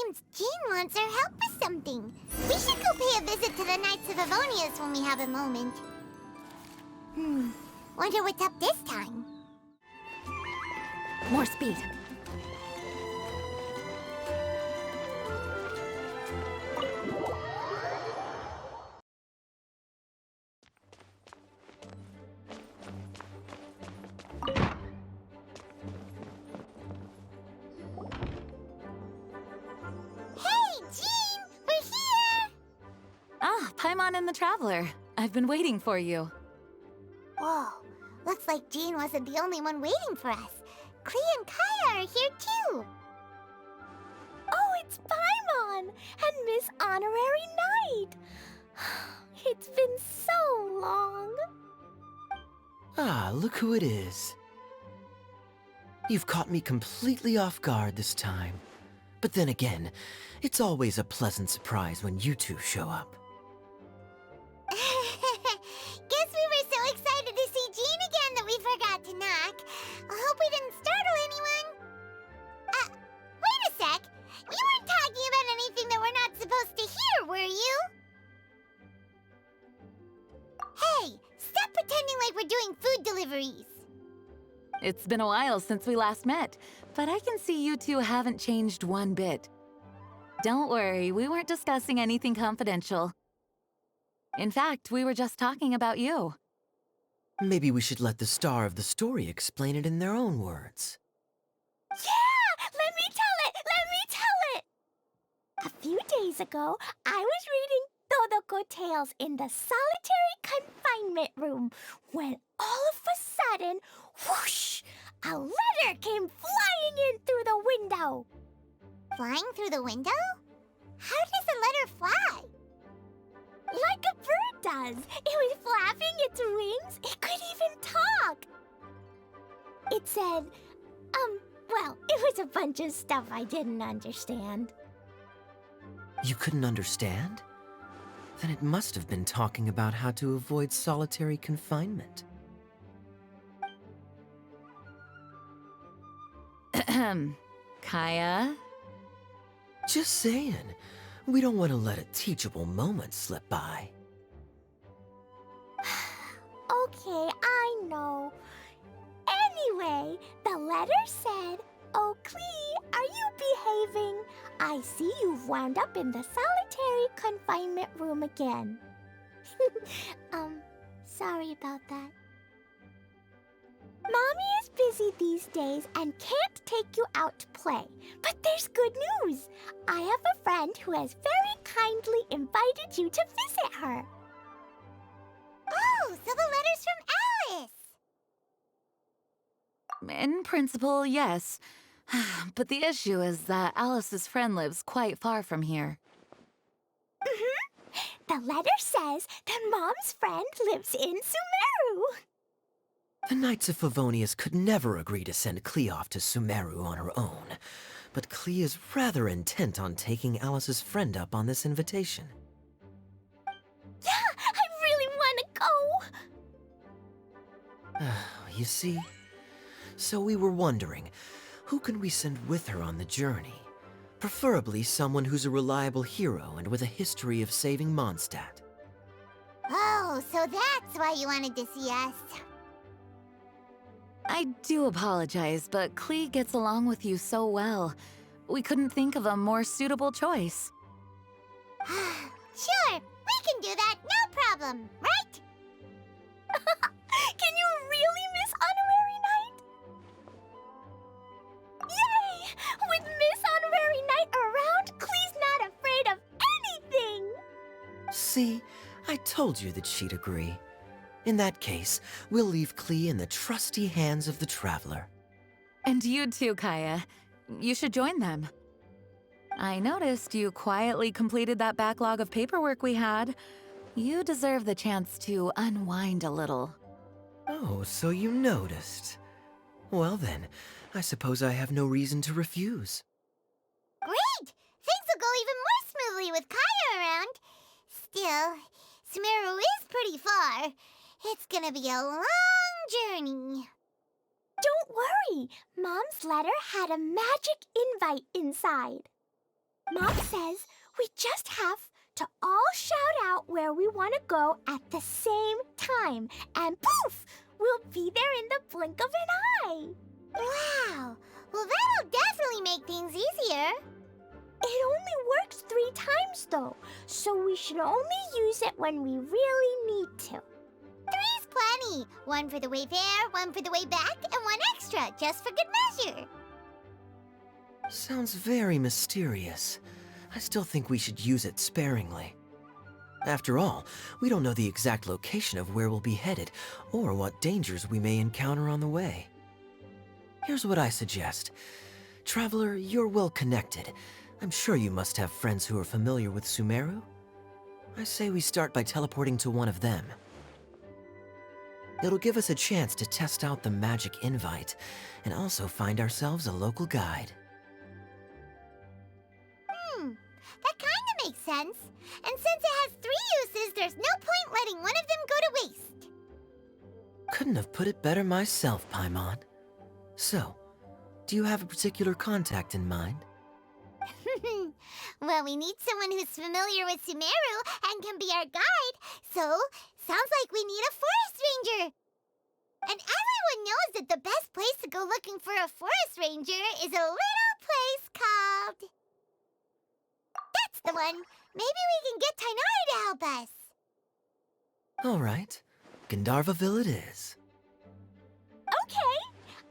seems Jean wants our help with something. We should go pay a visit to the Knights of Avonius when we have a moment. Wonder what's up this time. More speed. Paimon and the Traveler. I've been waiting for you. Whoa, looks like Jean wasn't the only one waiting for us. Klee and Kaeya are here too. Oh, it's Paimon and Miss Honorary Knight. It's been so long. Ah, look who it is. You've caught me completely off guard this time. But then again, it's always a pleasant surprise when you two show up. Guess we were so excited to see Jean again that we forgot to knock. I hope we didn't startle anyone. Wait a sec. You weren't talking about anything that we're not supposed to hear, were you? Hey, stop pretending like we're doing food deliveries. It's been a while since we last met, but I can see you two haven't changed one bit. Don't worry, we weren't discussing anything confidential. In fact, we were just talking about you. Maybe we should let the star of the story explain it in their own words. Yeah! Let me tell it! A few days ago, I was reading Todoko Tales in the solitary confinement room when all of a sudden, whoosh! A letter came flying in through the window. Flying through the window? How does a letter fly? Like a bird does. It was flapping its wings. It could even talk. It said, well, it was a bunch of stuff I didn't understand. You couldn't understand? Then it must have been talking about how to avoid solitary confinement. Kaeya? Just saying. We don't want to let a teachable moment slip by. Okay, I know. Anyway, the letter said, "Oh, Klee, are you behaving? I see you've wound up in the solitary confinement room again." Sorry about that. Mommy is busy these days and can't take you out to play. But there's good news. I have a friend who has very kindly invited you to visit her. Oh, so the letter's from Alice. In principle, yes. But the issue is that Alice's friend lives quite far from here. The letter says that Mom's friend lives in Sumeru. The Knights of Favonius could never agree to send Klee off to Sumeru on her own, but Klee is rather intent on taking Alice's friend up on this invitation. Yeah, I really want to go. You see? So we were wondering, who can we send with her on the journey? Preferably someone who's a reliable hero and with a history of saving Mondstadt. Oh, so that's why you wanted to see us. I do apologize, but Klee gets along with you so well. We couldn't think of a more suitable choice. Sure, we can do that, no problem, right? Can you really, Miss Honorary Knight? Yay! With Miss Honorary Knight around, Klee's not afraid of anything! See, I told you that she'd agree. In that case, we'll leave Klee in the trusty hands of the Traveler. And you too, Kaeya. You should join them. I noticed you quietly completed that backlog of paperwork we had. You deserve the chance to unwind a little. Oh, so you noticed. Well then, I suppose I have no reason to refuse. Great! Things will go even more smoothly with Kaeya around. Still, Sumeru is pretty far. It's gonna be a long journey. Don't worry, Mom's letter had a magic invite inside. Mom says we just have to all shout out where we want to go at the same time, and poof! We'll be there in the blink of an eye. Wow! Well, that'll definitely make things easier. It only works 3 times, though, so we should only use it when we really need to. 3's plenty. 1 for the way there, 1 for the way back, and 1 extra, just for good measure. Sounds very mysterious. I still think we should use it sparingly. After all, we don't know the exact location of where we'll be headed, or what dangers we may encounter on the way. Here's what I suggest. Traveler, you're well connected. I'm sure you must have friends who are familiar with Sumeru. I say we start by teleporting to one of them. It'll give us a chance to test out the magic invite, and also find ourselves a local guide. That kinda makes sense. And since it has 3 uses, there's no point letting one of them go to waste. Couldn't have put it better myself, Paimon. So, do you have a particular contact in mind? Well, we need someone who's familiar with Sumeru and can be our guide, so sounds like we need a forest ranger. And everyone knows that the best place to go looking for a forest ranger is a little place called... That's the one. Maybe we can get Tainari to help us. All right, Gandharvaville it is. Okay,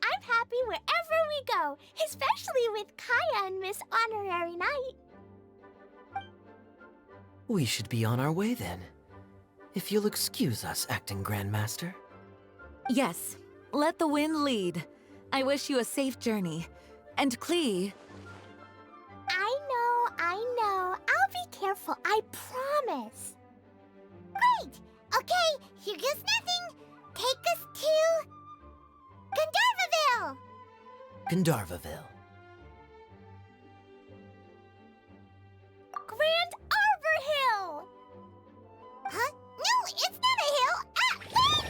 I'm happy wherever we go, especially with Kaeya and Miss Honorary Knight. We should be on our way then. If you'll excuse us, Acting Grandmaster. Yes, let the wind lead. I wish you a safe journey. And Klee... I know. I'll be careful, I promise. Great. Okay, here goes nothing. Take us to... Gandharvaville! Gandharvaville. Grand Arbor Hill! Huh? No, it's not a hill! Ah, wait!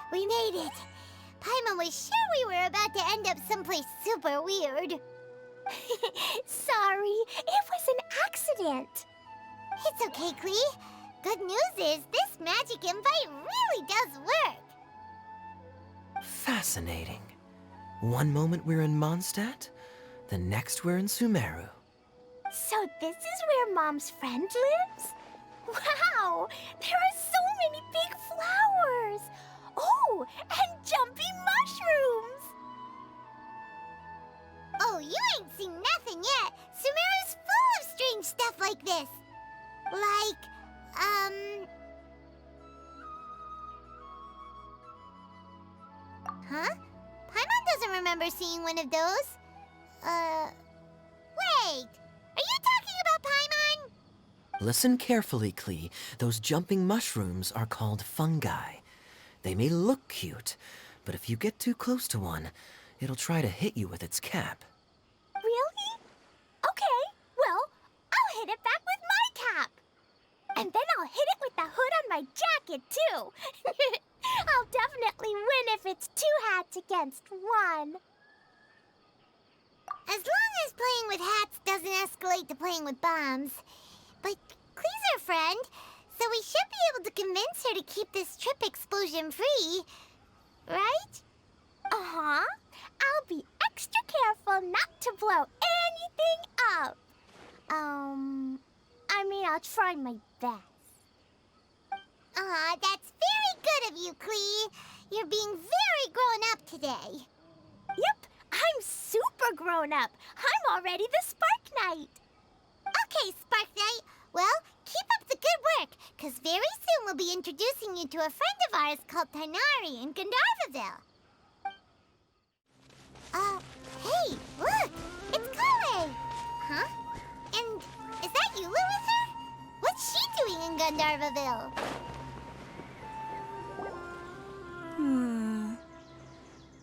We made it. Paimon was sure we were about to end up someplace super weird. Sorry, it was an accident. It's okay, Klee. Good news is this magic invite really does work. Fascinating. One moment we're in Mondstadt, the next we're in Sumeru. So this is where Mom's friend lives? Wow, there are so many big flowers. Oh, and jumping mushrooms. Oh, you ain't seen nothing yet. Sumeru's full of strange stuff like this. Like, Huh? Paimon doesn't remember seeing one of those. Wait! Are you talking about Paimon? Listen carefully, Klee. Those jumping mushrooms are called fungi. They may look cute, but if you get too close to one, it'll try to hit you with its cap. Really? Okay, well, I'll hit it back with my cap. And then I'll hit it with the hood on my jacket, too. I'll definitely win if it's 2 hats against 1. As long as playing with hats doesn't escalate to playing with bombs. But Klee's our friend, so we should be able to convince her to keep this trip explosion-free. Right? Uh-huh. I'll be extra careful not to blow anything up. I'll try my best. Aw, that's very good of you, Klee. You're being very grown up today. Yep, I'm super grown up. I'm already the Spark Knight. Okay, Spark Knight. Well, keep up the good work, because very soon we'll be introducing you to a friend of ours called Tainari in Gandharvaville. Hey, look! It's Collei! Huh? And is that Eula with her? What's she doing in Gandharvaville?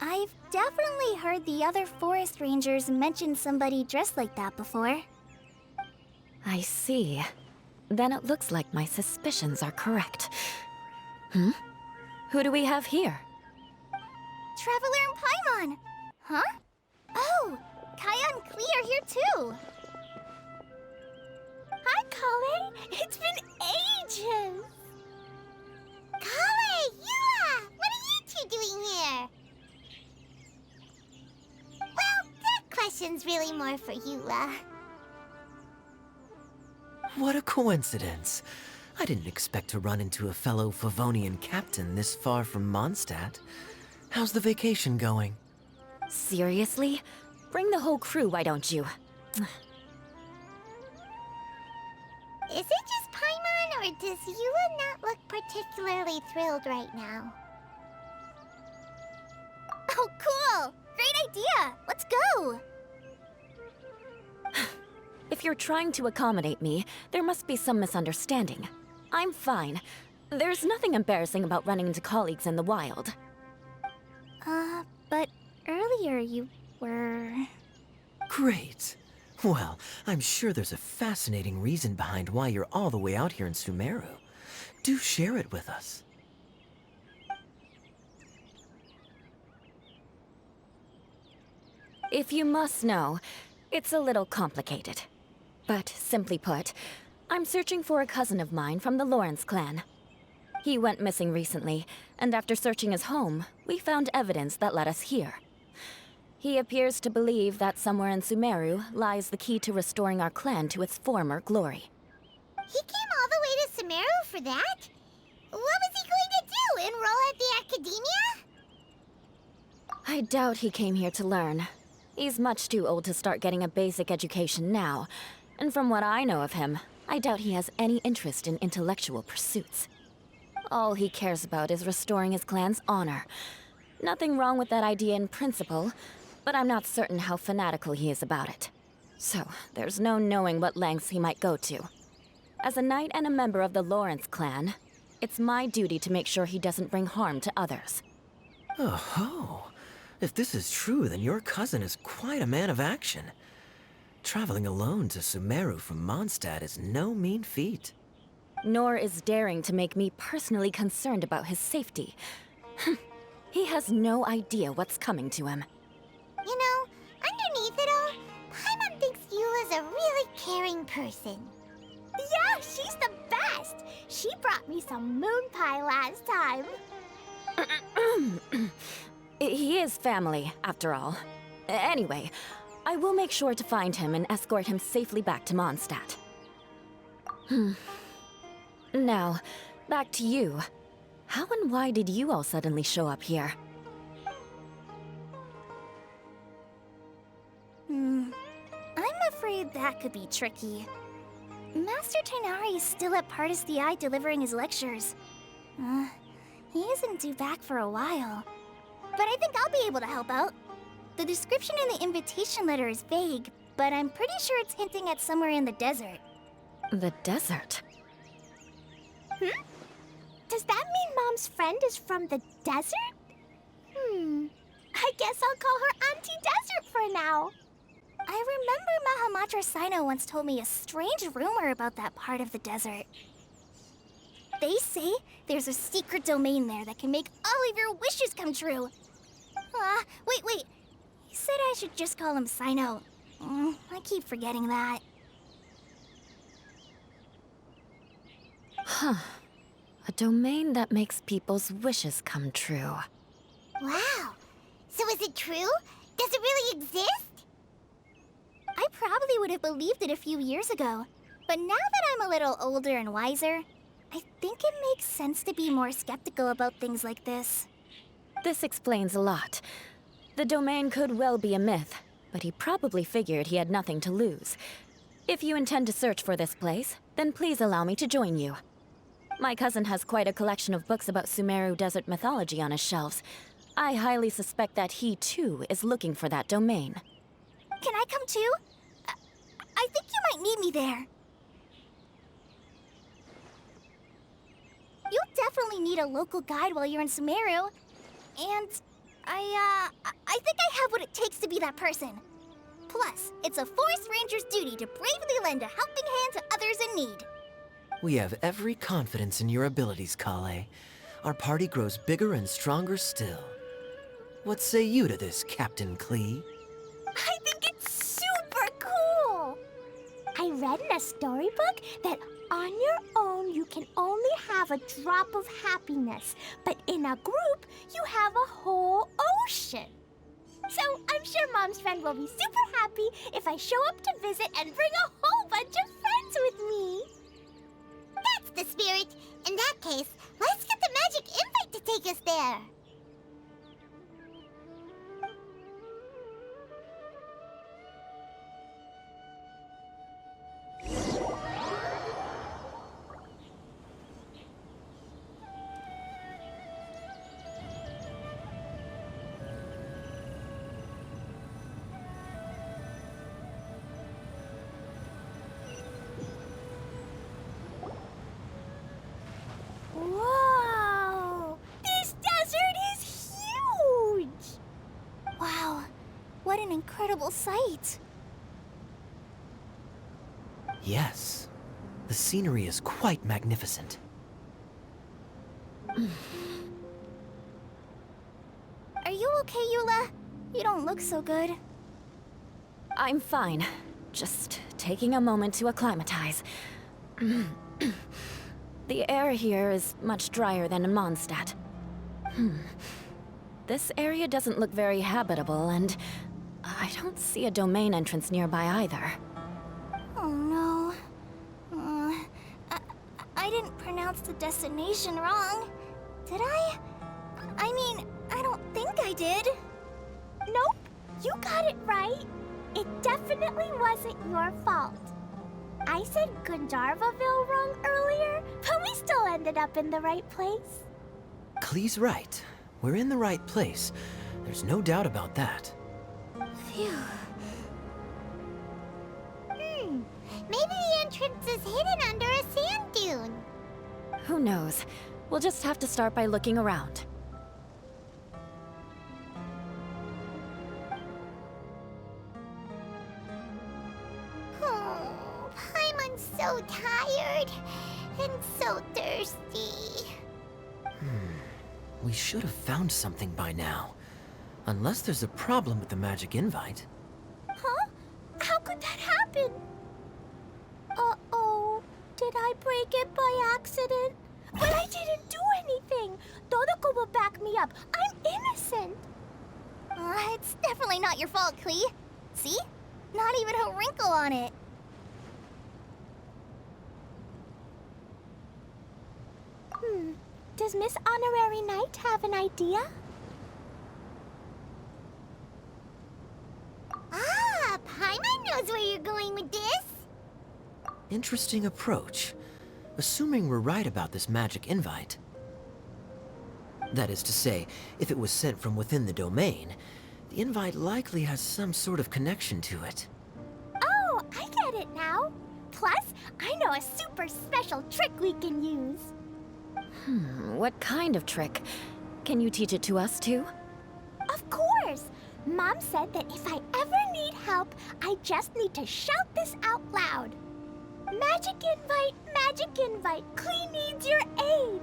I've definitely heard the other forest rangers mention somebody dressed like that before. I see. Then it looks like my suspicions are correct. Who do we have here? Traveler and Paimon! Huh? Oh! Kaeya and Klee are here too! Hi, Collei! It's been ages! Collei! Eula! What are you two doing here? Well, that question's really more for Eula. What a coincidence. I didn't expect to run into a fellow Favonian captain this far from Mondstadt. How's the vacation going? Seriously? Bring the whole crew, why don't you? Is it just Paimon, or does Eula not look particularly thrilled right now? Oh, cool! Great idea! Let's go! If you're trying to accommodate me, there must be some misunderstanding. I'm fine. There's nothing embarrassing about running into colleagues in the wild. But earlier you were... Great. Well, I'm sure there's a fascinating reason behind why you're all the way out here in Sumeru. Do share it with us. If you must know, it's a little complicated. But simply put, I'm searching for a cousin of mine from the Lawrence clan. He went missing recently, and after searching his home, we found evidence that led us here. He appears to believe that somewhere in Sumeru lies the key to restoring our clan to its former glory. He came all the way to Sumeru for that? What was he going to do, enroll at the academia? I doubt he came here to learn. He's much too old to start getting a basic education now, and from what I know of him, I doubt he has any interest in intellectual pursuits. All he cares about is restoring his clan's honor. Nothing wrong with that idea in principle, but I'm not certain how fanatical he is about it. So, there's no knowing what lengths he might go to. As a knight and a member of the Lawrence clan, it's my duty to make sure he doesn't bring harm to others. Oh-ho. If this is true, then your cousin is quite a man of action. Traveling alone to Sumeru from Mondstadt is no mean feat. Nor is daring to make me personally concerned about his safety. He has no idea what's coming to him. You know, underneath it all, Paimon thinks Eula's a really caring person. Yeah, she's the best! She brought me some moon pie last time. He is family, after all. Anyway, I will make sure to find him and escort him safely back to Mondstadt. Now, back to you. How and why did you all suddenly show up here? I'm afraid that could be tricky. Master Tighnari is still at Partis the Eye delivering his lectures. He isn't due back for a while. But I think I'll be able to help out. The description in the invitation letter is vague, but I'm pretty sure it's hinting at somewhere in the desert. The desert? Does that mean Mom's friend is from the desert? I guess I'll call her Auntie Desert for now. I remember Mahamatra Sino once told me a strange rumor about that part of the desert. They say there's a secret domain there that can make all of your wishes come true. Wait. He said I should just call him Sino. I keep forgetting that. Huh. A domain that makes people's wishes come true. Wow. So is it true? Does it really exist? I probably would have believed it a few years ago. But now that I'm a little older and wiser, I think it makes sense to be more skeptical about things like this. This explains a lot. The domain could well be a myth, but he probably figured he had nothing to lose. If you intend to search for this place, then please allow me to join you. My cousin has quite a collection of books about Sumeru desert mythology on his shelves. I highly suspect that he, too, is looking for that domain. Can I come too? I think you might need me there. You'll definitely need a local guide while you're in Sumeru. And I think I have what it takes to be that person. Plus, it's a forest ranger's duty to bravely lend a helping hand to others in need. We have every confidence in your abilities, Collei. our party grows bigger and stronger still. What say you to this, Captain Klee? I think it's super cool! I read in a storybook that on your own you can only have a drop of happiness, but in a group you have a whole ocean. So I'm sure Mom's friend will be super happy if I show up to visit and bring a whole bunch of friends with me. That's the spirit. In that case, let's get the magic invite to take us there. Whoa! This desert is huge! Wow, what an incredible sight. Yes, the scenery is quite magnificent. Are you okay, Eula? You don't look so good. I'm fine. Just taking a moment to acclimatize. The air here is much drier than in Mondstadt. This area doesn't look very habitable, and I don't see a domain entrance nearby either. Oh no. I didn't pronounce the destination wrong. Did I? I mean, I don't think I did. Nope, you got it right. It definitely wasn't your fault. I said Gunjarvaville wrong earlier, but we still ended up in the right place. Klee's right. We're in the right place. There's no doubt about that. Phew. Maybe the entrance is hidden under a sand dune. Who knows? We'll just have to start by looking around. Oh, Paimon's so tired and so thirsty. We should have found something by now. Unless there's a problem with the magic invite. Huh? How could that happen? Uh-oh. Did I break it by accident? But I didn't do anything. Todoko will back me up. I'm innocent. It's definitely not your fault, Klee. See? Not even a wrinkle on it. Does Miss Honorary Knight have an idea? Ah, Paimon knows where you're going with this. Interesting approach. Assuming we're right about this magic invite. That is to say, if it was sent from within the domain, the invite likely has some sort of connection to it. Oh, I get it now. Plus, I know a super special trick we can use. What kind of trick? Can you teach it to us too? Of course! Mom said that if I ever need help, I just need to shout this out loud. Magic invite, Klee needs your aid.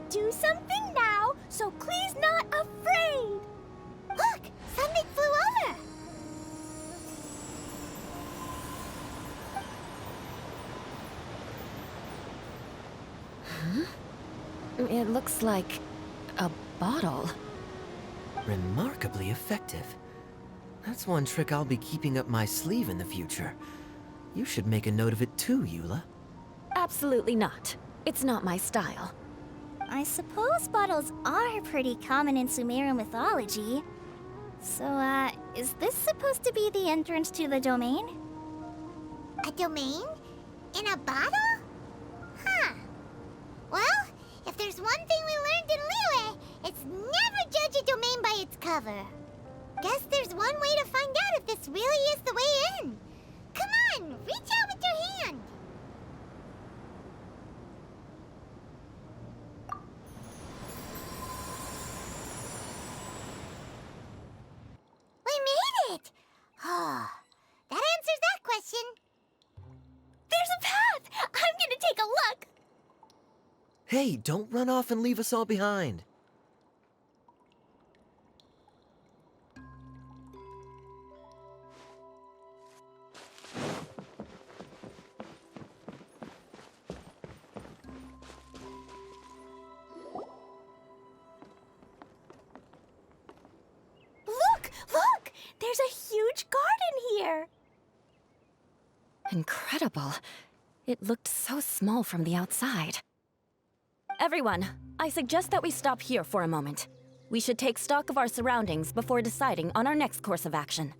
Do something now so Klee's not afraid. Look, something flew over. It looks like a bottle. Remarkably effective. That's one trick I'll be keeping up my sleeve in the future. You should make a note of it too, Eula. Absolutely not. It's not my style. I suppose bottles are pretty common in Sumeru mythology. So, is this supposed to be the entrance to the domain? A domain? In a bottle? Huh. Well, if there's one thing we learned in Liyue, it's never judge a domain by its cover. Guess there's one way to find out if this really is the way in. Come on, reach out with your hand. We made it! Oh, that answers that question. There's a path! I'm gonna take a look. Hey, don't run off and leave us all behind. Look! There's a huge garden here! Incredible. It looked so small from the outside. Everyone, I suggest that we stop here for a moment. We should take stock of our surroundings before deciding on our next course of action.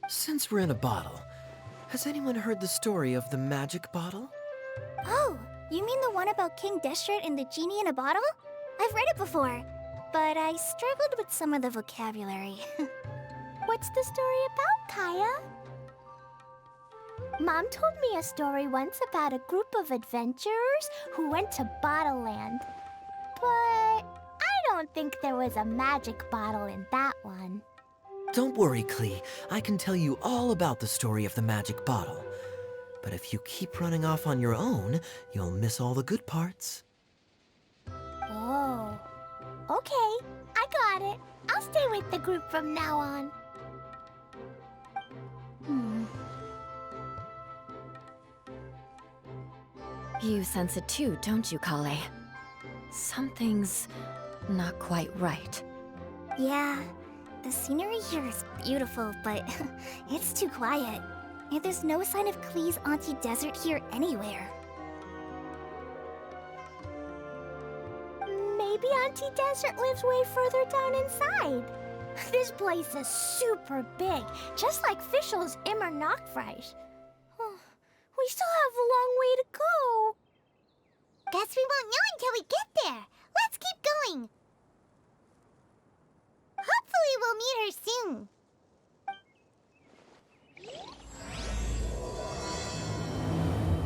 Since we're in a bottle, has anyone heard the story of the magic bottle? Oh, you mean the one about King Desert and the genie in a bottle? I've read it before, but I struggled with some of the vocabulary. What's the story about, Kaeya? Mom told me a story once about a group of adventurers who went to Bottle Land. But I don't think there was a magic bottle in that one. Don't worry, Klee. I can tell you all about the story of the magic bottle. But if you keep running off on your own, you'll miss all the good parts. Oh. Okay, I got it. I'll stay with the group from now on. You sense it too, don't you, Collei? Something's not quite right. Yeah, the scenery here is beautiful, but it's too quiet. And there's no sign of Klee's Auntie Desert here anywhere. Maybe Auntie Desert lives way further down inside. This place is super big, just like Fischl's Immer Nachtreich. We still have a long way to go. Guess we won't know until we get